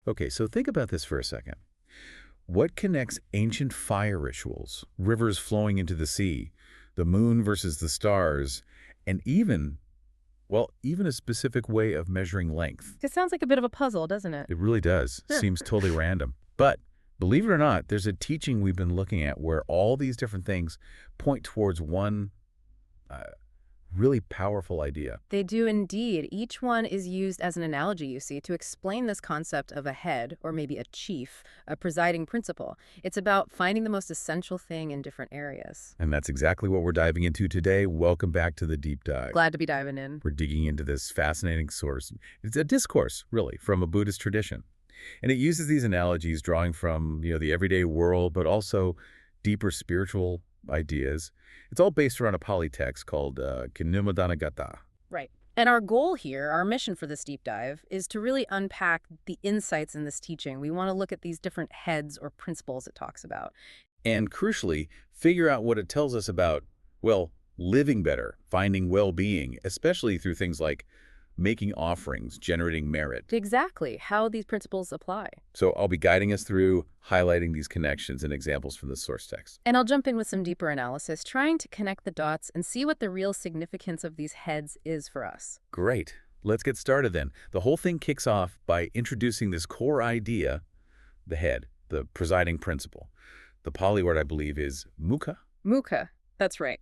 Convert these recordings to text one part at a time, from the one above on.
Okay, so think about this for a second. What connects ancient fire rituals, rivers flowing into the sea, the moon versus the stars, and even a specific way of measuring length? It sounds like a bit of a puzzle, doesn't it? It really does. Yeah. Seems totally random. But believe it or not, there's a teaching we've been looking at where all these different things point towards one really powerful idea. They do indeed. Each one is used as an analogy, you see, to explain this concept of a head, or maybe a chief, a presiding principle. It's about finding the most essential thing in different areas. And that's exactly what we're diving into today. Welcome back to the deep dive. Glad to be diving in. We're digging into this fascinating source. It's a discourse, really, from a Buddhist tradition. And it uses these analogies drawing from, the everyday world, but also deeper spiritual ideas. It's all based around a Pali text called Keniya Anumodana Gatha. Right. And our goal here, our mission for this deep dive, is to really unpack the insights in this teaching. We want to look at these different heads or principles it talks about. And crucially, figure out what it tells us about, living better, finding well-being, especially through things like making offerings, generating merit. Exactly, how these principles apply. So I'll be guiding us through highlighting these connections and examples from the source text. And I'll jump in with some deeper analysis, trying to connect the dots and see what the real significance of these heads is for us. Great. Let's get started then. The whole thing kicks off by introducing this core idea, the head, the presiding principle. The Pali word, I believe, is mukha. Mukha, that's right.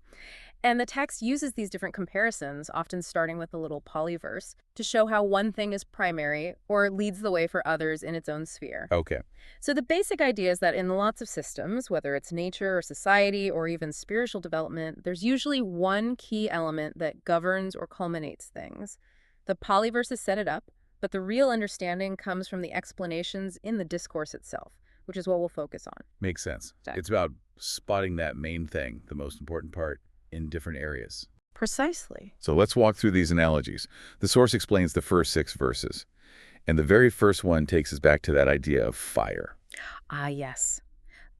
And the text uses these different comparisons, often starting with a little Pali verse, to show how one thing is primary or leads the way for others in its own sphere. Okay. So the basic idea is that in lots of systems, whether it's nature or society or even spiritual development, there's usually one key element that governs or culminates things. The Pali verses set it up, but the real understanding comes from the explanations in the discourse itself, which is what we'll focus on. Makes sense. Exactly. It's about spotting that main thing, the most important part, in different areas. Precisely. So let's walk through these analogies. The source explains the first 6 verses. And the very first one takes us back to that idea of fire. Ah, yes.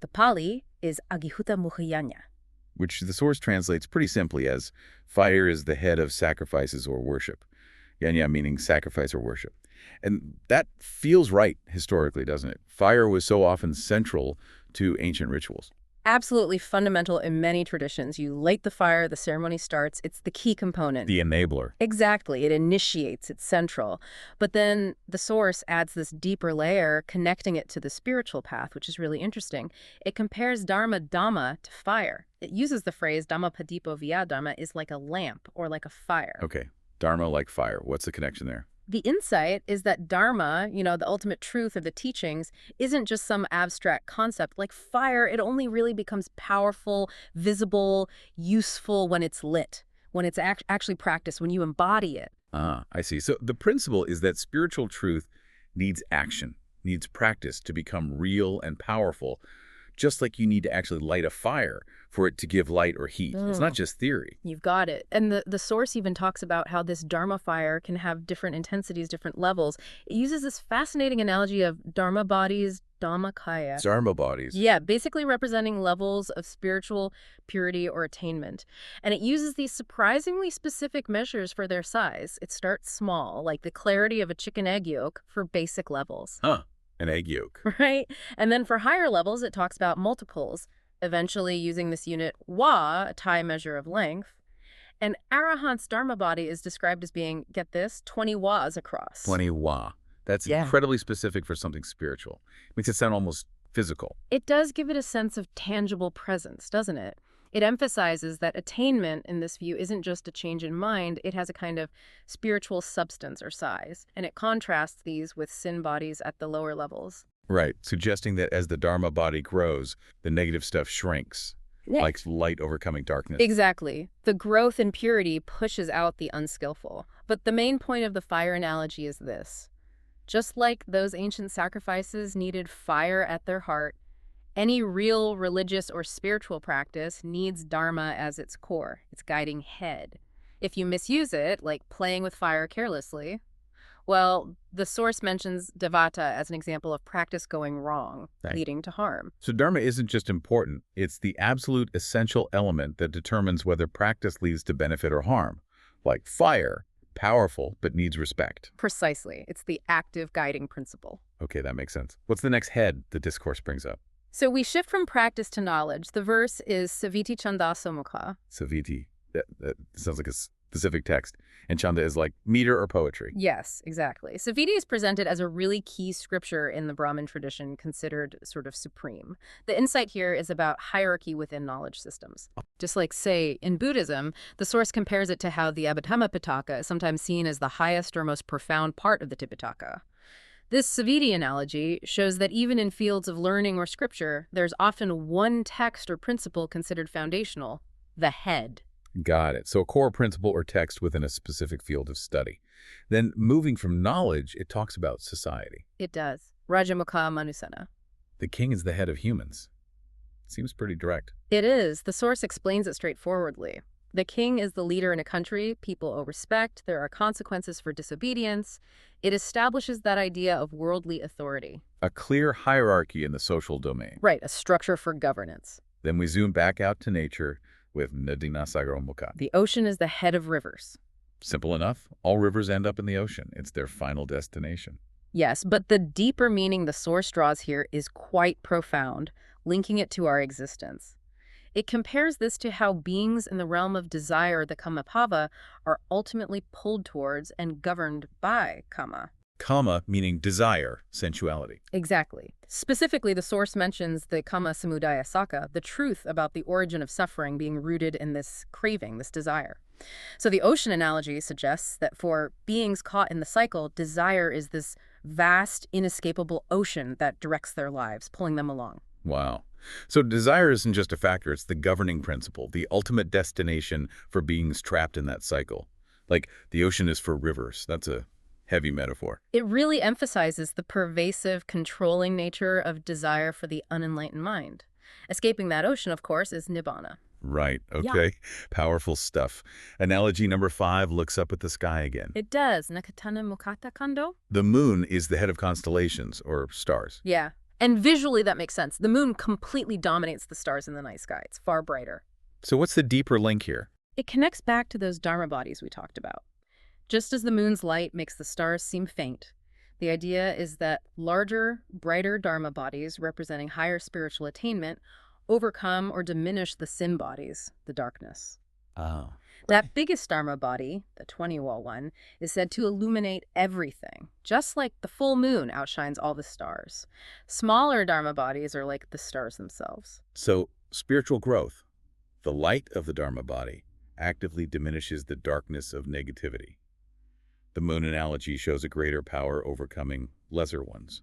The Pali is agihuta mukhayanya. Which the source translates pretty simply as fire is the head of sacrifices or worship. Yanya meaning sacrifice or worship. And that feels right historically, doesn't it? Fire was so often central to ancient rituals. Absolutely fundamental in many traditions. You light the fire, the ceremony starts. It's the key component. The enabler. Exactly. It initiates. It's central. But then the source adds this deeper layer, connecting it to the spiritual path, which is really interesting. It compares Dharma Dhamma to fire. It uses the phrase Dhamma Padipo via Dharma is like a lamp or like a fire. Okay. Dharma like fire. What's the connection there? The insight is that Dharma, the ultimate truth of the teachings, isn't just some abstract concept. Like fire, it only really becomes powerful, visible, useful when it's lit, when it's actually practiced, when you embody it. Ah, I see. So the principle is that spiritual truth needs action, needs practice to become real and powerful, just like you need to actually light a fire for it to give light or heat. It's not just theory. You've got it. And the source even talks about how this Dharma fire can have different intensities, different levels. It uses this fascinating analogy of Dharma bodies, Dhammakaya. Dharma bodies. Yeah, basically representing levels of spiritual purity or attainment. And it uses these surprisingly specific measures for their size. It starts small, like the clarity of a chicken egg yolk for basic levels. Huh. An egg yolk. Right? And then for higher levels, it talks about multiples, eventually using this unit wa, a Thai measure of length. And Arahant's Dharma body is described as being, get this, 20 was across. 20 wa. That's incredibly specific for something spiritual. It makes it sound almost physical. It does give it a sense of tangible presence, doesn't it? It emphasizes that attainment in this view isn't just a change in mind, it has a kind of spiritual substance or size, and it contrasts these with sin bodies at the lower levels. Right, suggesting that as the Dharma body grows, the negative stuff shrinks, like light overcoming darkness. Exactly. The growth in purity pushes out the unskillful. But the main point of the fire analogy is this. Just like those ancient sacrifices needed fire at their heart, any real religious or spiritual practice needs Dharma as its core, its guiding head. If you misuse it, like playing with fire carelessly, well, the source mentions Devata as an example of practice going wrong, leading to harm. So Dharma isn't just important, it's the absolute essential element that determines whether practice leads to benefit or harm. Like fire, powerful but needs respect. Precisely. It's the active guiding principle. Okay, that makes sense. What's the next head the discourse brings up? So we shift from practice to knowledge. The verse is Savitti Chanda Mukha. Savitti. That sounds like a specific text. And Chanda is like meter or poetry. Yes, exactly. Savitti is presented as a really key scripture in the Brahmin tradition, considered sort of supreme. The insight here is about hierarchy within knowledge systems. Just like, say, in Buddhism, the source compares it to how the Abhidhamma Pitaka is sometimes seen as the highest or most profound part of the Tipitaka. This Savitti analogy shows that even in fields of learning or scripture, there's often one text or principle considered foundational, the head. Got it. So a core principle or text within a specific field of study. Then moving from knowledge, it talks about society. It does. Rajamukha Manusana. The king is the head of humans. Seems pretty direct. It is. The source explains it straightforwardly. The king is the leader in a country. People owe respect. There are consequences for disobedience. It establishes that idea of worldly authority. A clear hierarchy in the social domain. Right, a structure for governance. Then we zoom back out to nature with Nadina Sagaromukha. The ocean is the head of rivers. Simple enough. All rivers end up in the ocean. It's their final destination. Yes, but the deeper meaning the source draws here is quite profound, linking it to our existence. It compares this to how beings in the realm of desire, the Kamabhava, are ultimately pulled towards and governed by Kama. Kama meaning desire, sensuality. Exactly. Specifically, the source mentions the Kama Samudaya Saka, the truth about the origin of suffering being rooted in this craving, this desire. So the ocean analogy suggests that for beings caught in the cycle, desire is this vast, inescapable ocean that directs their lives, pulling them along. Wow. So desire isn't just a factor, it's the governing principle, the ultimate destination for beings trapped in that cycle. Like the ocean is for rivers. That's a heavy metaphor. It really emphasizes the pervasive, controlling nature of desire for the unenlightened mind. Escaping that ocean, of course, is nibbana. Right. Okay. Yeah. Powerful stuff. Analogy number 5 looks up at the sky again. It does. Nakatana mukata kando. The moon is the head of constellations, or stars. Yeah. And visually that makes sense. The moon completely dominates the stars in the night sky. It's far brighter. So what's the deeper link here? It connects back to those dharma bodies we talked about. Just as the moon's light makes the stars seem faint, the idea is that larger, brighter dharma bodies representing higher spiritual attainment overcome or diminish the sin bodies, the darkness. Oh. That biggest dharma body, the 20-wall one, is said to illuminate everything, just like the full moon outshines all the stars. Smaller dharma bodies are like the stars themselves. So, spiritual growth, the light of the dharma body, actively diminishes the darkness of negativity. The moon analogy shows a greater power overcoming lesser ones,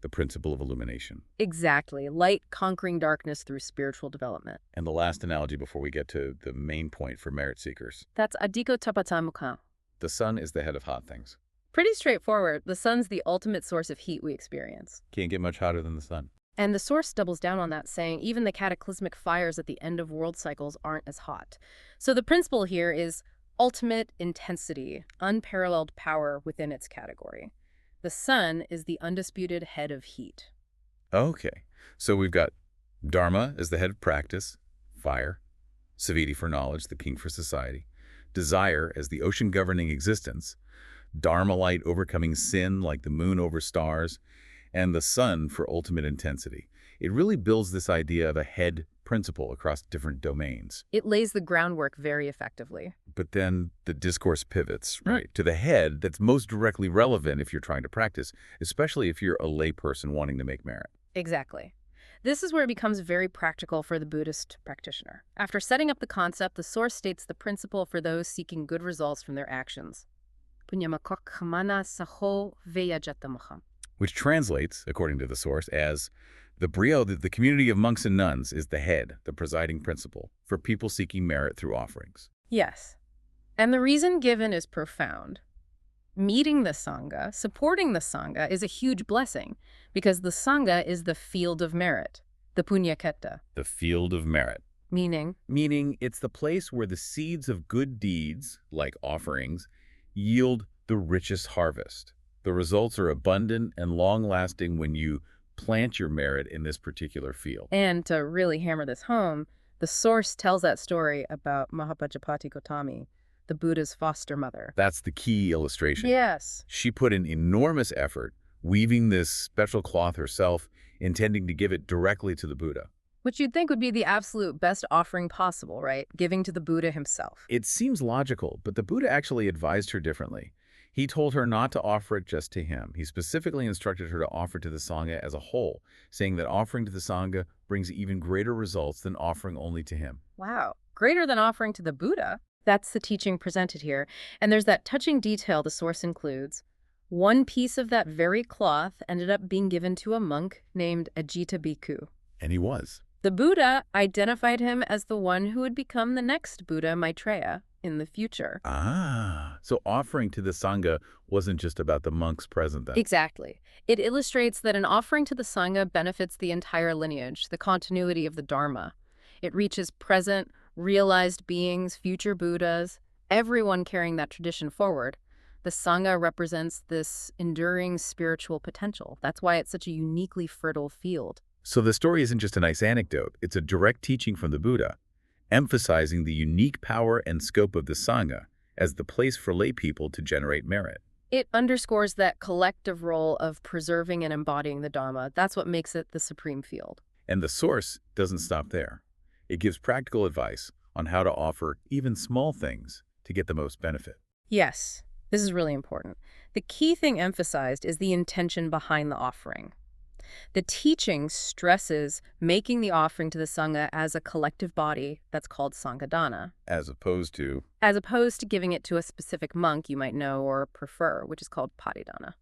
the principle of illumination. Exactly. Light conquering darkness through spiritual development. And the last analogy before we get to the main point for merit seekers. That's adhiko tapata mukha. The sun is the head of hot things. Pretty straightforward. The sun's the ultimate source of heat we experience. Can't get much hotter than the sun. And the source doubles down on that, saying even the cataclysmic fires at the end of world cycles aren't as hot. So the principle here is ultimate intensity, unparalleled power within its category. The sun is the undisputed head of heat. Okay. So we've got Dharma as the head of practice, fire, Savitti for knowledge, the king for society, desire as the ocean governing existence, Dharma light overcoming sin like the moon over stars, and the sun for ultimate intensity. It really builds this idea of a head principle across different domains. It lays the groundwork very effectively. But then the discourse pivots, right, to the head that's most directly relevant if you're trying to practice, especially if you're a layperson wanting to make merit. Exactly. This is where it becomes very practical for the Buddhist practitioner. After setting up the concept, the source states the principle for those seeking good results from their actions. Which translates, according to the source, as the brio, the community of monks and nuns, is the head, the presiding principle, for people seeking merit through offerings. Yes. And the reason given is profound. Meeting the Sangha, supporting the Sangha, is a huge blessing because the Sangha is the field of merit, the punyaketa. The field of merit. Meaning? Meaning it's the place where the seeds of good deeds, like offerings, yield the richest harvest. The results are abundant and long-lasting when you plant your merit in this particular field. And to really hammer this home, the source tells that story about Mahapajapati Gautami, the Buddha's foster mother. That's the key illustration. Yes. She put in enormous effort, weaving this special cloth herself, intending to give it directly to the Buddha. Which you'd think would be the absolute best offering possible, right? Giving to the Buddha himself. It seems logical, but the Buddha actually advised her differently. He told her not to offer it just to him. He specifically instructed her to offer to the Sangha as a whole, saying that offering to the Sangha brings even greater results than offering only to him. Wow. Greater than offering to the Buddha? That's the teaching presented here. And there's that touching detail the source includes. One piece of that very cloth ended up being given to a monk named Ajita Bhikkhu. And he was. The Buddha identified him as the one who would become the next Buddha Maitreya in the future. Ah, so offering to the Sangha wasn't just about the monks present then. Exactly. It illustrates that an offering to the Sangha benefits the entire lineage, the continuity of the Dharma. It reaches present, realized beings, future Buddhas, everyone carrying that tradition forward. The Sangha represents this enduring spiritual potential. That's why it's such a uniquely fertile field. So the story isn't just a nice anecdote, it's a direct teaching from the Buddha, emphasizing the unique power and scope of the Sangha as the place for lay people to generate merit. It underscores that collective role of preserving and embodying the Dharma. That's what makes it the supreme field. And the source doesn't stop there. It gives practical advice on how to offer even small things to get the most benefit. Yes, this is really important. The key thing emphasized is the intention behind the offering. The teaching stresses making the offering to the Sangha as a collective body that's called Sanghadana. As opposed to Giving it to a specific monk you might know or prefer, which is called Patidana.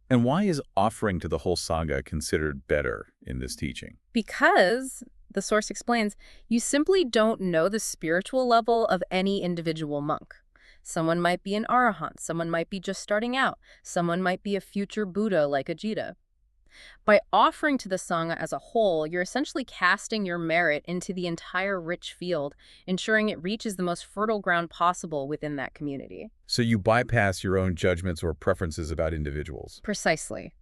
And why is offering to the whole Sangha considered better in this teaching? Because, the source explains, you simply don't know the spiritual level of any individual monk. Someone might be an arahant, someone might be just starting out, someone might be a future Buddha like Ajita. By offering to the Sangha as a whole, you're essentially casting your merit into the entire rich field, ensuring it reaches the most fertile ground possible within that community. So you bypass your own judgments or preferences about individuals. Precisely.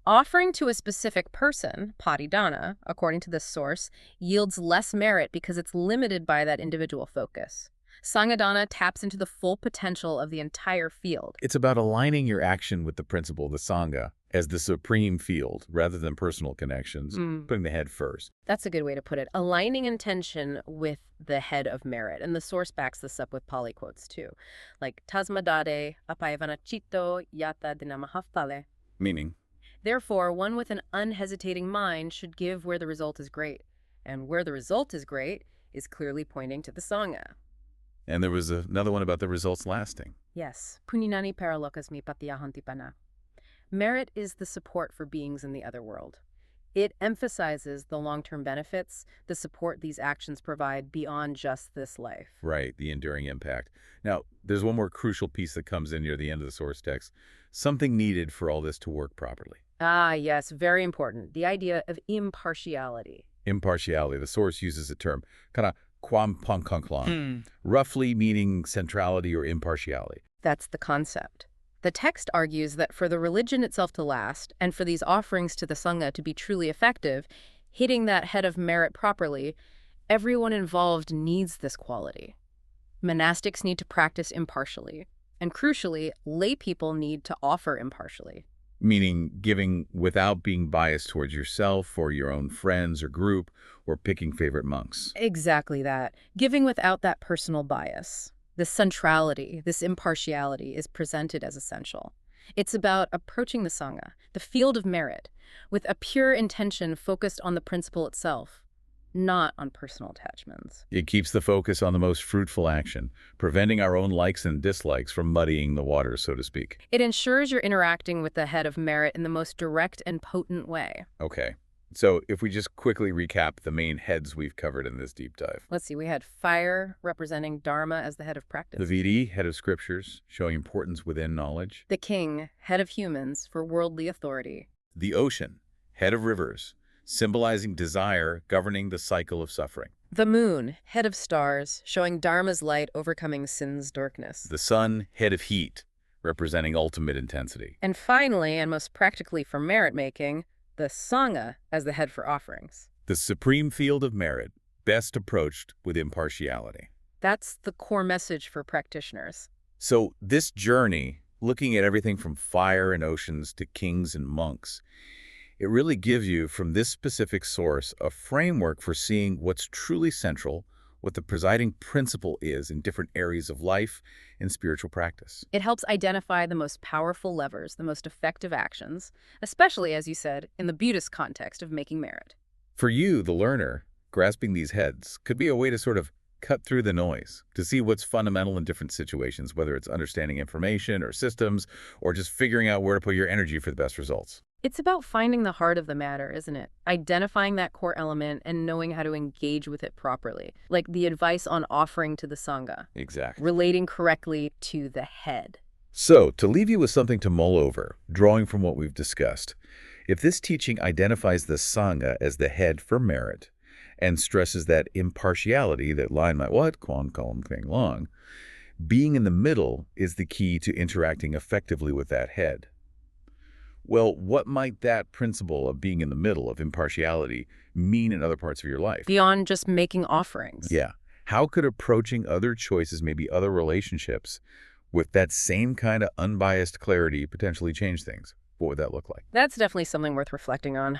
Offering to a specific person, patidana, according to this source, yields less merit because it's limited by that individual focus. Sanghadana taps into the full potential of the entire field. It's about aligning your action with the principle of the Sangha as the supreme field rather than personal connections, putting the head first. That's a good way to put it. Aligning intention with the head of merit. And the source backs this up with Pali quotes too. Like, tasmadade apayavanachito yata dinamahafale. Meaning? Therefore, one with an unhesitating mind should give where the result is great. And where the result is great is clearly pointing to the Sangha. And there was another one about the results lasting. Yes. Puninani paralokasmi patiyahantipana. Merit is the support for beings in the other world. It emphasizes the long-term benefits, the support these actions provide beyond just this life. Right, the enduring impact. Now, there's one more crucial piece that comes in near the end of the source text. Something needed for all this to work properly. Ah, yes, very important. The idea of impartiality. Impartiality. The source uses the term kind of kwampangkangklang, roughly meaning centrality or impartiality. That's the concept. The text argues that for the religion itself to last, and for these offerings to the Sangha to be truly effective, hitting that head of merit properly, everyone involved needs this quality. Monastics need to practice impartially, and crucially, lay people need to offer impartially. Meaning giving without being biased towards yourself or your own friends or group or picking favorite monks. Exactly that. Giving without that personal bias. This centrality, this impartiality is presented as essential. It's about approaching the Sangha, the field of merit, with a pure intention focused on the principle itself, not on personal attachments. It keeps the focus on the most fruitful action, preventing our own likes and dislikes from muddying the waters, so to speak. It ensures you're interacting with the head of merit in the most direct and potent way. Okay. So if we just quickly recap the main heads we've covered in this deep dive. Let's see, we had fire representing Dharma as the head of practice. The Vitti, head of scriptures, showing importance within knowledge. The king, head of humans for worldly authority. The ocean, head of rivers, symbolizing desire, governing the cycle of suffering. The moon, head of stars, showing Dharma's light overcoming sin's darkness. The sun, head of heat, representing ultimate intensity. And finally, and most practically for merit-making, the Sangha as the head for offerings. The supreme field of merit, best approached with impartiality. That's the core message for practitioners. So this journey, looking at everything from fire and oceans to kings and monks, it really gives you, from this specific source, a framework for seeing what's truly central, what the presiding principle is in different areas of life and spiritual practice. It helps identify the most powerful levers, the most effective actions, especially, as you said, in the Buddhist context of making merit. For you, the learner, grasping these heads could be a way to sort of cut through the noise, to see what's fundamental in different situations, whether it's understanding information or systems, or just figuring out where to put your energy for the best results. It's about finding the heart of the matter, isn't it? Identifying that core element and knowing how to engage with it properly. Like the advice on offering to the Sangha. Exactly. Relating correctly to the head. So, to leave you with something to mull over, drawing from what we've discussed, if this teaching identifies the Sangha as the head for merit and stresses that impartiality, that line might what, Quan Kong Thing Long, being in the middle is the key to interacting effectively with that head. Well, what might that principle of being in the middle, of impartiality, mean in other parts of your life? Beyond just making offerings. Yeah. How could approaching other choices, maybe other relationships, with that same kind of unbiased clarity potentially change things? What would that look like? That's definitely something worth reflecting on.